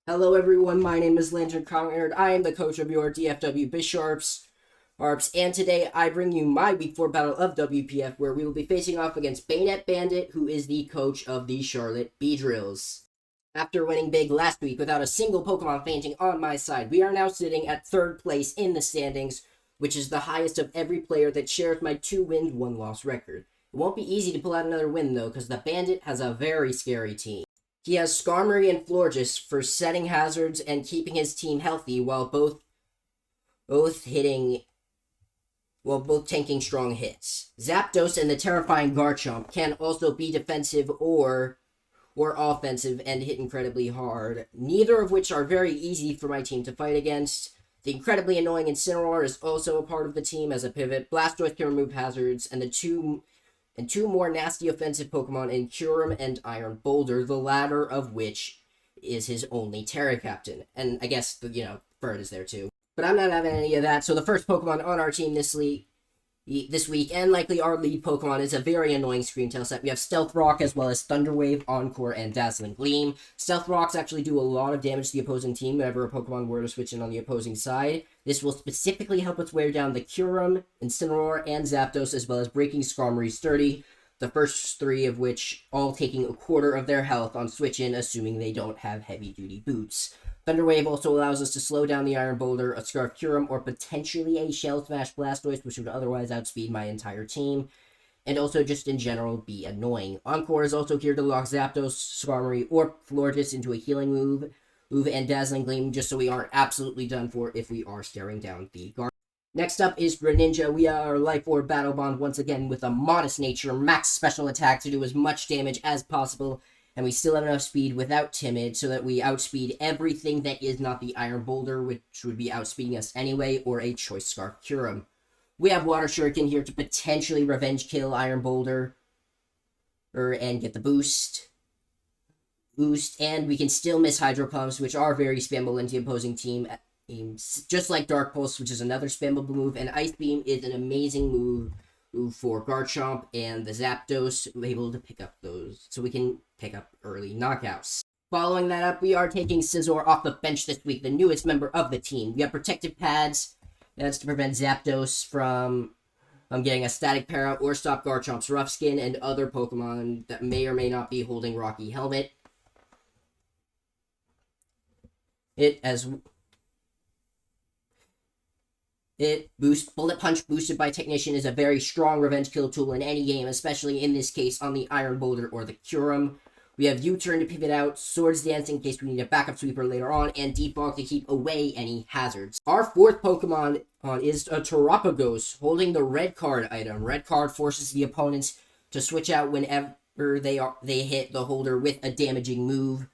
Hello everyone, my name is Lantern Conrad. I am the coach of your DFW Bisharps, and today I bring you my Week 4 battle of WPF, where we will be facing off against Bayonet Bandit, who is the coach of the Charlotte Beedrills. After winning big last week without a single Pokemon fainting on my side, we are now sitting at 3rd place in the standings, which is the highest of every player that shares my 2-win, 1-loss record. It won't be easy to pull out another win though, because the Bandit has a very scary team. He has Skarmory and Florges for setting hazards and keeping his team healthy while both tanking strong hits. Zapdos and the terrifying Garchomp can also be defensive or offensive and hit incredibly hard, neither of which are very easy for my team to fight against. The incredibly annoying Incineroar is also a part of the team as a pivot. Blastoise can remove hazards, and two more nasty offensive Pokemon in Kyurem and Iron Boulder, the latter of which is his only Terra Captain. And I guess, Bird is there too. But I'm not having any of that, so the first Pokemon on our team this week, and likely our lead Pokemon, is a very annoying Screen Tail set. We have Stealth Rock as well as Thunder Wave, Encore, and Dazzling Gleam. Stealth Rocks actually do a lot of damage to the opposing team whenever a Pokemon were to switch in on the opposing side. This will specifically help us wear down the Kyurem, Incineroar, and Zapdos, as well as breaking Skarmory sturdy, the first 3 of which all taking a quarter of their health on switch-in, assuming they don't have heavy-duty boots. Thunder Wave also allows us to slow down the Iron Boulder, a Scarf Kyurem, or potentially a Shell Smash Blastoise, which would otherwise outspeed my entire team, and also just in general be annoying. Encore is also here to lock Zapdos, Skarmory, or Florges into a healing move, and Dazzling Gleam, just so we aren't absolutely done for if we are staring down the guard. Next up is Greninja. We are Life Orb Battle Bond once again with a modest nature, max special attack to do as much damage as possible, and we still have enough speed without Timid so that we outspeed everything that is not the Iron Boulder, which would be outspeeding us anyway, or a Choice Scarf Kyurem. We have Water Shuriken here to potentially revenge kill Iron Boulder, and get the boost, and we can still miss Hydro Pumps, which are very spammable into the opposing team, just like Dark Pulse, which is another spammable move, and Ice Beam is an amazing move for Garchomp and the Zapdos, able to pick up those, so we can pick up early knockouts. Following that up, we are taking Scizor off the bench this week, the newest member of the team. We have Protective Pads, that's to prevent Zapdos from getting a Static Para or stop Garchomp's Rough Skin and other Pokemon that may or may not be holding Rocky Helmet. Bullet Punch boosted by Technician is a very strong revenge kill tool in any game, especially in this case on the Iron Boulder or the Kyurem. We have U-Turn to pivot out, Swords Dance in case we need a backup sweeper later on, and Defog to keep away any hazards. Our 4th Pokemon is a Terapagos, holding the red card item. Red card forces the opponents to switch out whenever they hit the holder with a damaging move,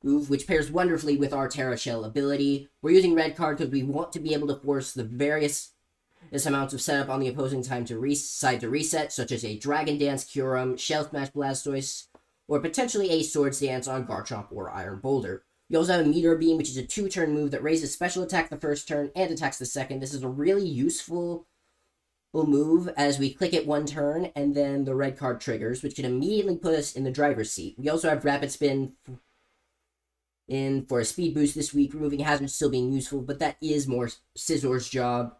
which pairs wonderfully with our Terra Shell ability. We're using red card because we want to be able to force the various amounts of setup on the opposing side to reset, such as a Dragon Dance Kyurem, Shell Smash Blastoise, or potentially a Swords Dance on Garchomp or Iron Boulder. We also have a Meteor Beam, which is a 2-turn move that raises special attack the first turn and attacks the second. This is a really useful move as we click it 1 turn and then the red card triggers, which can immediately put us in the driver's seat. We also have Rapid Spin in for a speed boost this week, removing hazards still being useful, but that is more Scizor's job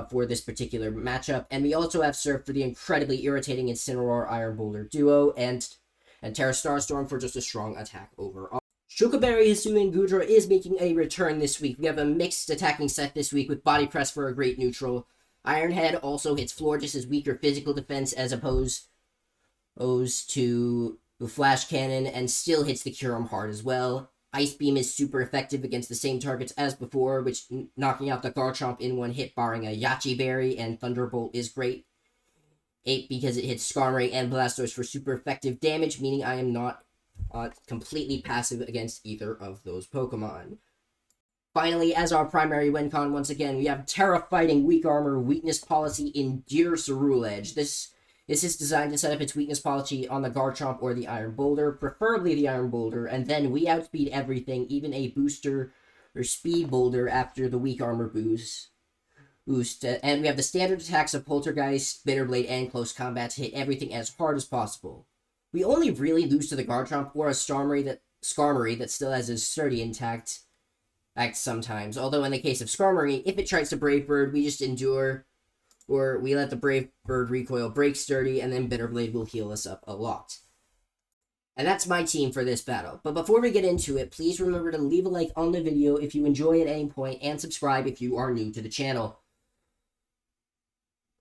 for this particular matchup. And we also have Surf for the incredibly irritating Incineroar Iron Boulder duo, and Terra Starstorm for just a strong attack overall. Shukaberry, Hisui, and Goodra is making a return this week. We have a mixed attacking set this week with Body Press for a great neutral. Iron Head also hits Florges' weaker physical defense as opposed to Flash Cannon, and still hits the Kyurem hard as well. Ice Beam is super effective against the same targets as before, which knocking out the Garchomp in 1 hit barring a Yachi Berry, and Thunderbolt is great. 8 because it hits Skarmory and Blastoise for super effective damage, meaning I am not completely passive against either of those Pokemon. Finally, as our primary win con, once again, we have Terra Fighting Weak Armor Weakness Policy Endure Cerule Edge. This is designed to set up its weakness policy on the Garchomp or the Iron Boulder, preferably the Iron Boulder, and then we outspeed everything, even a booster or speed boulder after the weak armor boost. And we have the standard attacks of Poltergeist, Bitterblade, and Close Combat to hit everything as hard as possible. We only really lose to the Garchomp or a Skarmory that still has his sturdy intact act sometimes. Although in the case of Skarmory, if it tries to Brave Bird, we just endure, or we let the Brave Bird recoil, break sturdy, and then Bitterblade will heal us up a lot. And that's my team for this battle. But before we get into it, please remember to leave a like on the video if you enjoy at any point, and subscribe if you are new to the channel.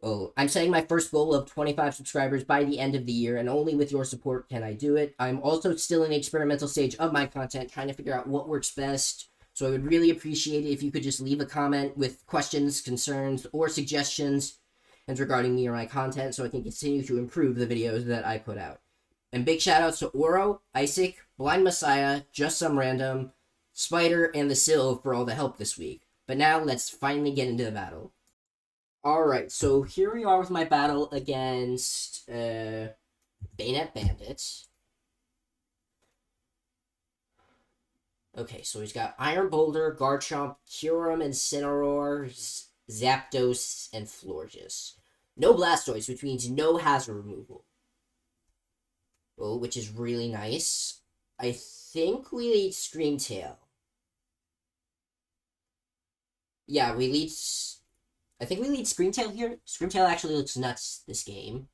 Oh, I'm setting my first goal of 25 subscribers by the end of the year, and only with your support can I do it. I'm also still in the experimental stage of my content, trying to figure out what works best, so I would really appreciate it if you could just leave a comment with questions, concerns, or suggestions regarding me or my content, so I can continue to improve the videos that I put out. And big shoutouts to Oro, Isaac, Blind Messiah, Just Some Random, Spider, and the Sill for all the help this week. But now, let's finally get into the battle. Alright, so here we are with my battle against, Bayonet Bandit. Okay, so he's got Iron Boulder, Garchomp, Kyurem, Incineroar, Zapdos, and Florges. No Blastoise, which means no hazard removal. Oh, which is really nice. I think we lead Screamtail. Yeah, we lead... I think we lead Screamtail here. Screamtail actually looks nuts this game.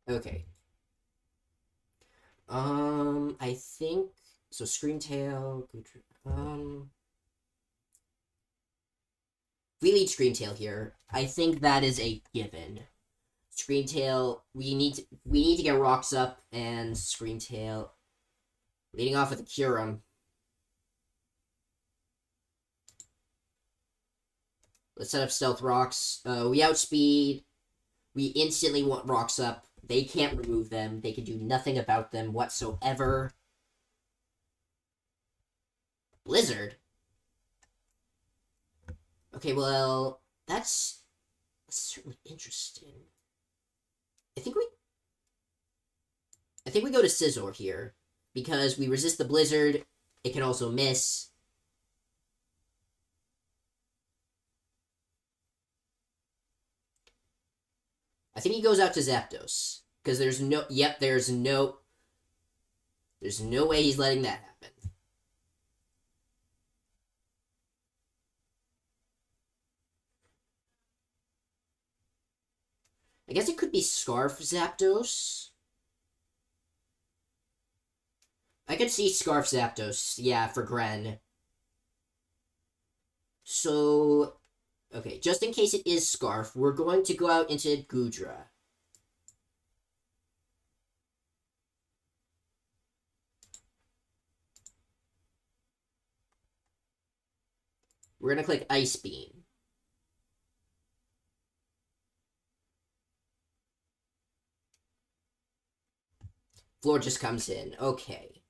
Okay. I think... So, Screamtail... we lead Screamtail here. I think that is a given. Screamtail, we need to get rocks up, and Screamtail leading off with a Kyurem. Let's set up Stealth Rocks. We outspeed. We instantly want rocks up. They can't remove them. They can do nothing about them whatsoever. Blizzard? Okay, well, that's certainly interesting. I think we go to Scizor here, because we resist the Blizzard. It can also miss. I think he goes out to Zapdos, because there's no way he's letting that happen. I guess it could be Scarf Zapdos. I could see Scarf Zapdos, yeah, for Gren. So, okay, just in case it is Scarf, we're going to go out into Goodra. We're going to click Ice Beam. Floor just comes in. Okay.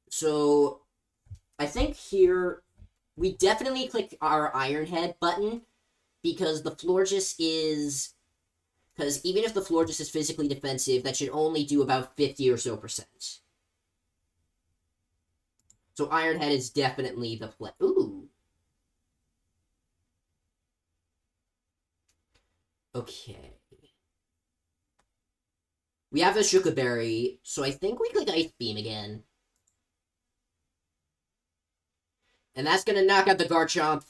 So, I think here, we definitely click our Iron Head button, because the Florges is... Because even if the Florges is physically defensive, that should only do about 50 or so %. So Iron Head is definitely the play. Ooh. Okay. We have a Shuka Berry, so I think we click Ice Beam again. And that's gonna knock out the Garchomp.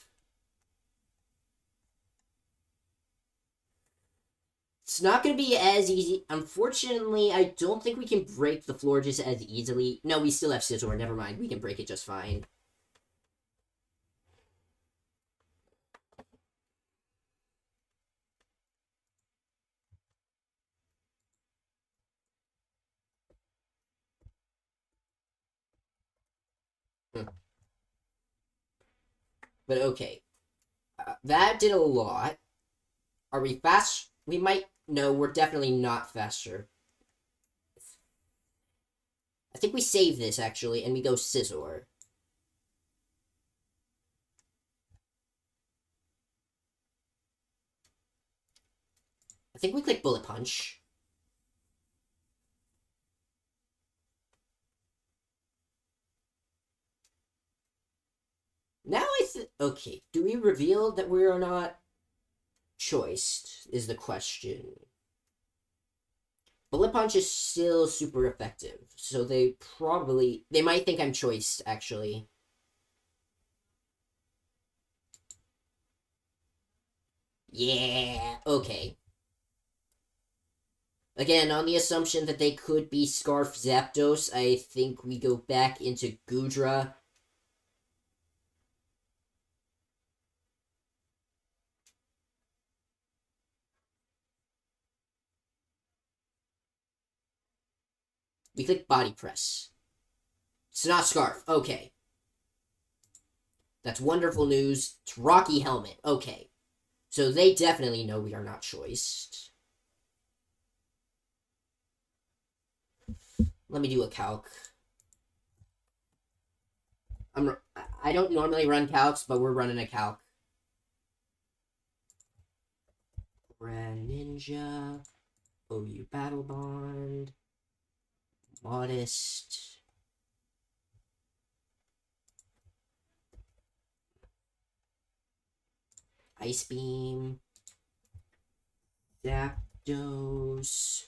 It's not gonna be as easy. Unfortunately, I don't think we can break the Florges as easily. No, we still have Scizor. Never mind. We can break it just fine. But okay. That did a lot. Are we fast? We might... No, we're definitely not faster. I think we save this, actually, and we go Scizor. I think we click Bullet Punch. Okay, do we reveal that we are not choiced, is the question. Bullet Punch is still super effective, so they might think I'm choiced, actually. Yeah, okay. Again, on the assumption that they could be Scarf Zapdos, I think we go back into Gudra. We click Body Press. It's not Scarf. Okay. That's wonderful news. It's Rocky Helmet. Okay. So they definitely know we are not choiced. Let me do a calc. I don't normally run calcs, but we're running a calc. Greninja, OU Battle Bond, Modest, Ice Beam, Zapdos,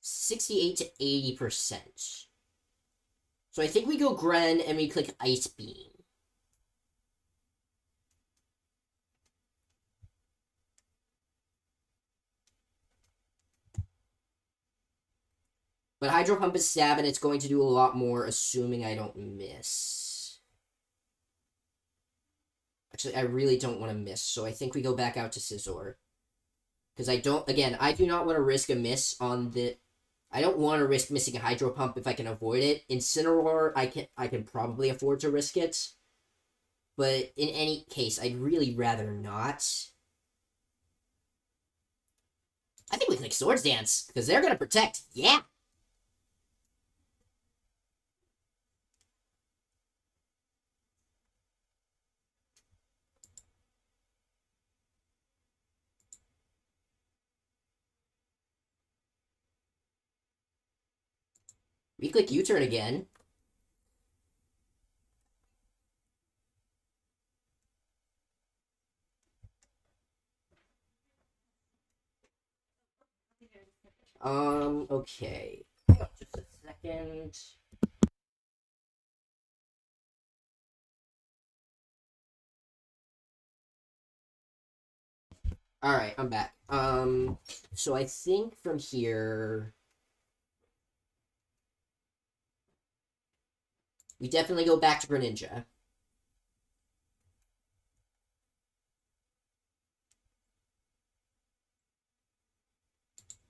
$68 to 80%. So I think we go Gren and we click Ice Beam. But Hydro Pump is stab, and it's going to do a lot more, assuming I don't miss. Actually, I really don't want to miss, so I think we go back out to Scizor. Because I do not want to risk a miss on the... I don't want to risk missing a Hydro Pump if I can avoid it. Incineroar, I can probably afford to risk it. But in any case, I'd really rather not. I think we click Swords Dance, because they're going to protect. Yeah! We click U-turn again. Okay. Just a second. Alright, I'm back. So I think from here... we definitely go back to Greninja.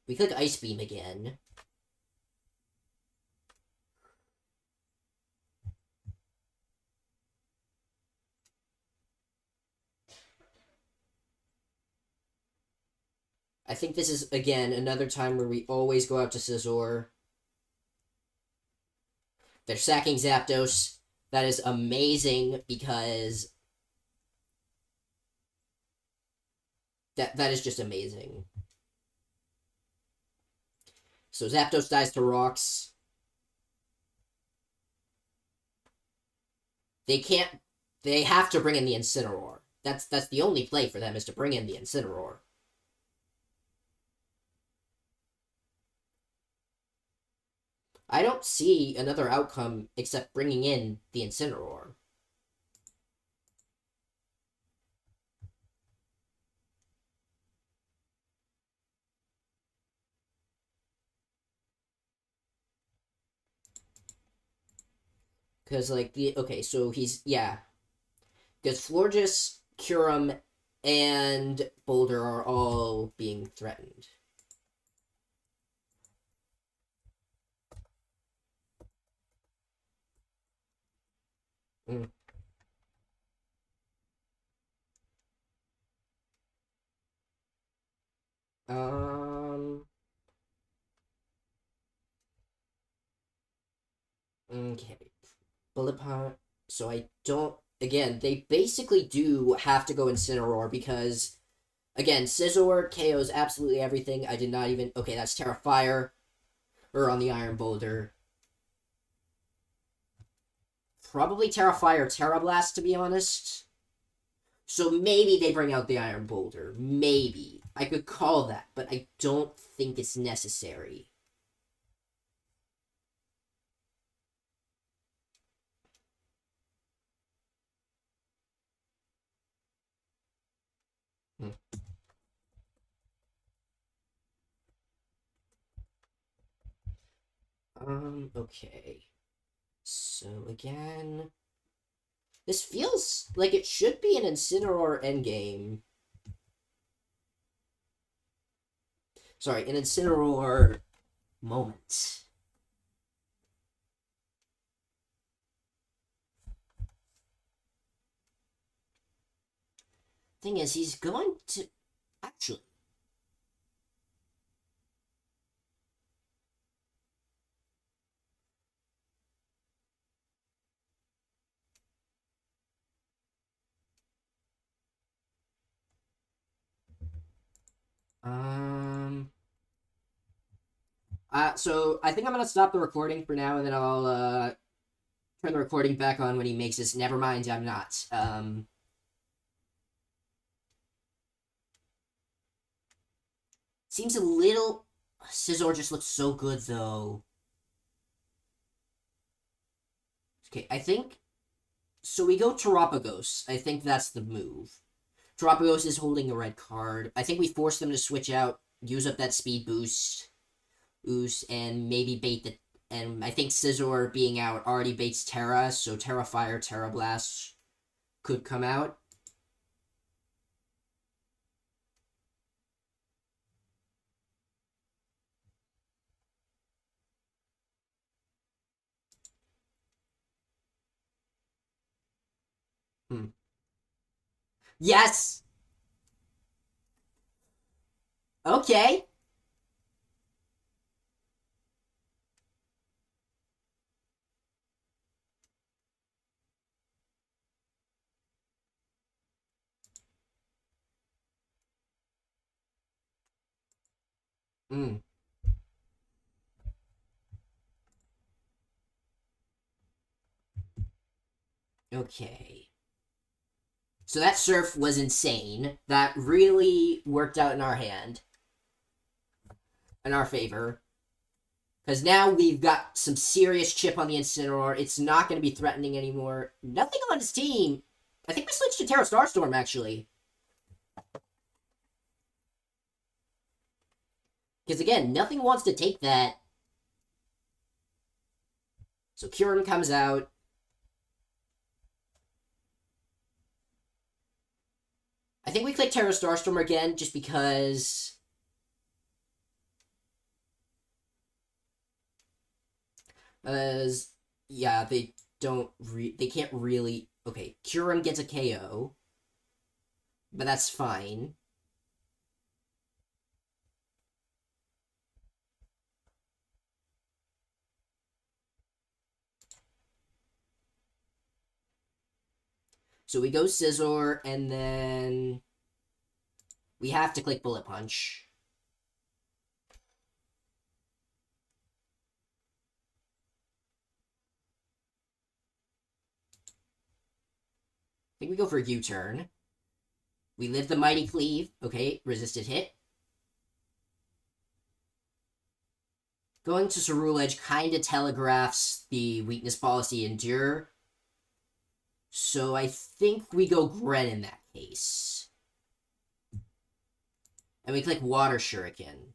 We click Ice Beam again. I think this is, again, another time where we always go out to Scizor. They're sacking Zapdos. That is amazing, because... That is just amazing. So Zapdos dies to Rocks. They have to bring in the Incineroar. That's the only play for them, is to bring in the Incineroar. I don't see another outcome except bringing in the Incineroar. Because, like, okay, so he's, yeah. Because Florges, Curum, and Boulder are all being threatened. Mm. Okay. Bullet Point. So I don't... Again, they basically do have to go Incineroar, because Again, Scizor KOs absolutely everything. I did not even... Okay, that's Terra Fire. Or on the Iron Boulder. Probably Terra Fire, Terra Blast, to be honest. So maybe they bring out the Iron Boulder. Maybe. I could call that, but I don't think it's necessary. Hmm. Okay. So again... This feels like it should be an Incineroar endgame. Sorry, an Incineroar moment. Thing is, he's going to... Actually... So I think I'm gonna stop the recording for now, and then I'll, turn the recording back on when he makes this. Never mind, I'm not. Seems a little... Scizor just looks so good, though. Okay, I think... So we go Terapagos. I think that's the move. Terapagos is holding a red card. I think we force them to switch out, use up that speed boost, and maybe bait the... And I think Scizor being out already baits Terra, so Terra Fire, Terra Blast could come out. Hmm. Yes! Okay! Hmm. Okay. So that Surf was insane. That really worked out in our hand. In our favor. Because now we've got some serious chip on the Incineroar. It's not going to be threatening anymore. Nothing on his team. I think we switched to Terra Starstorm, actually. Because again, nothing wants to take that. So Kyurem comes out. I think we click Terra Starstorm again, just because... yeah, they can't really... Okay, Kyurem gets a KO. But that's fine. So we go Scizor, and then... We have to click Bullet Punch. I think we go for a U-turn. We live the Mighty Cleave. Okay, resisted hit. Going to Cerule Edge kind of telegraphs the weakness policy Endure. So I think we go Gren in that case. And we click Water Shuriken.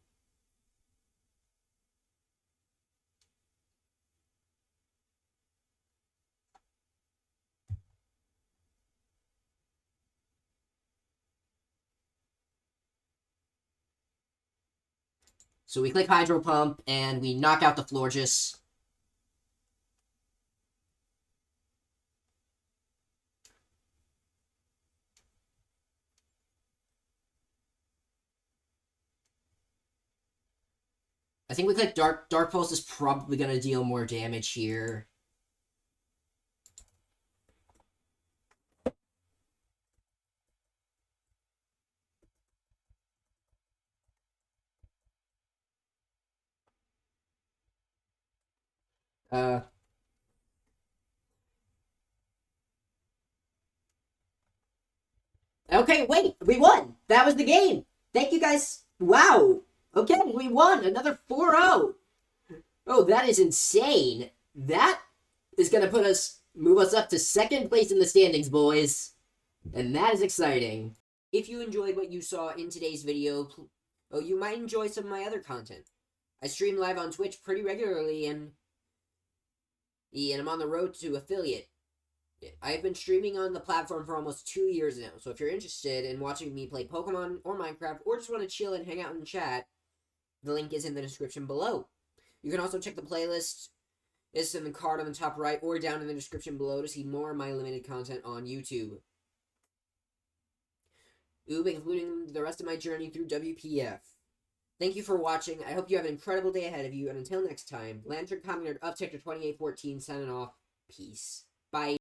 So we click Hydro Pump, and we knock out the Florges. I think we click Dark. Dark Pulse is probably going to deal more damage here. Okay, wait, we won! That was the game! Thank you guys. Wow! Okay, we won! Another 4-0! Oh, that is insane! That is gonna move us up to second place in the standings, boys. And that is exciting. If you enjoyed what you saw in today's video, you might enjoy some of my other content. I stream live on Twitch pretty regularly, and I'm on the road to affiliate. I've been streaming on the platform for almost 2 years now, so if you're interested in watching me play Pokemon or Minecraft, or just want to chill and hang out in chat, the link is in the description below. You can also check the playlist. It's in the card on the top right or down in the description below to see more of my limited content on YouTube. Including the rest of my journey through WPF. Thank you for watching. I hope you have an incredible day ahead of you, and until next time, Lantern Commoner Upticker 2814 signing off. Peace. Bye.